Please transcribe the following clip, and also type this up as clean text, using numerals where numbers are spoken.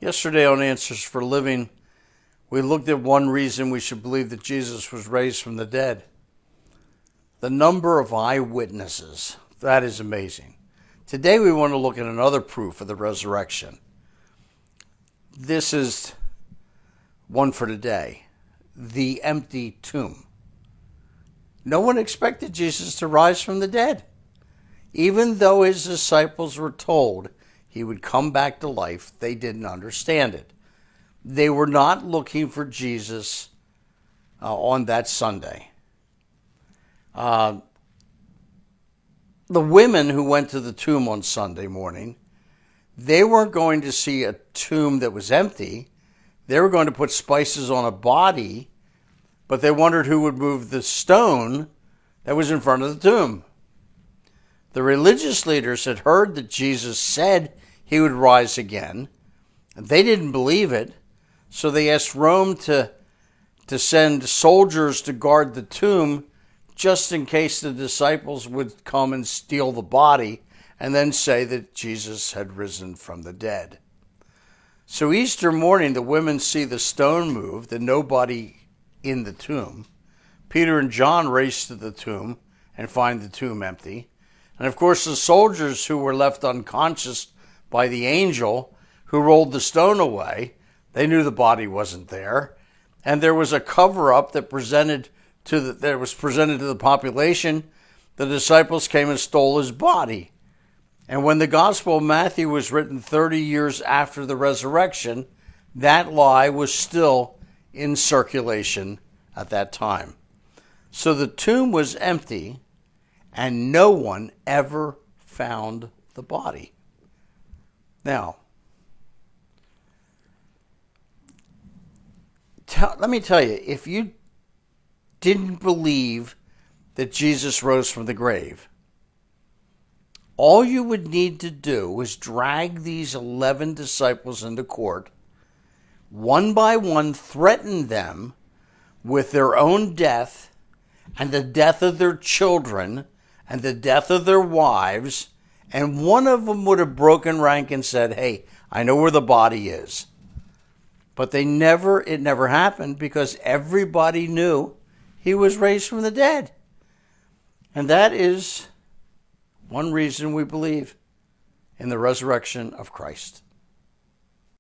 Yesterday on Answers for Living, we looked at one reason we should believe that Jesus was raised from the dead. The number of eyewitnesses. That is amazing. Today we want to look at another proof of the resurrection. This is one for today. The empty tomb. No one expected Jesus to rise from the dead. Even though his disciples were told he would come back to life, they didn't understand it. They were not looking for Jesus on that Sunday. The women who went to the tomb on Sunday morning, they weren't going to see a tomb that was empty. They were going to put spices on a body, but they wondered who would move the stone that was in front of the tomb. The religious leaders had heard that Jesus said he would rise again, and they didn't believe it, so they asked Rome to send soldiers to guard the tomb just in case the disciples would come and steal the body and then say that Jesus had risen from the dead. So Easter morning, the women see the stone moved and nobody in the tomb. Peter and John race to the tomb and find the tomb empty. And of course, the soldiers who were left unconscious by the angel who rolled the stone away, they knew the body wasn't there. And there was a cover-up that was presented to the population. The disciples came and stole his body. And when the Gospel of Matthew was written 30 years after the resurrection, that lie was still in circulation at that time. So the tomb was empty, and no one ever found the body. Now, let me tell you, if you didn't believe that Jesus rose from the grave, all you would need to do was drag these 11 disciples into court, one by one threaten them with their own death and the death of their children and the death of their wives, and one of them would have broken rank and said, hey, I know where the body is. But it never happened because everybody knew he was raised from the dead. And that is one reason we believe in the resurrection of Christ.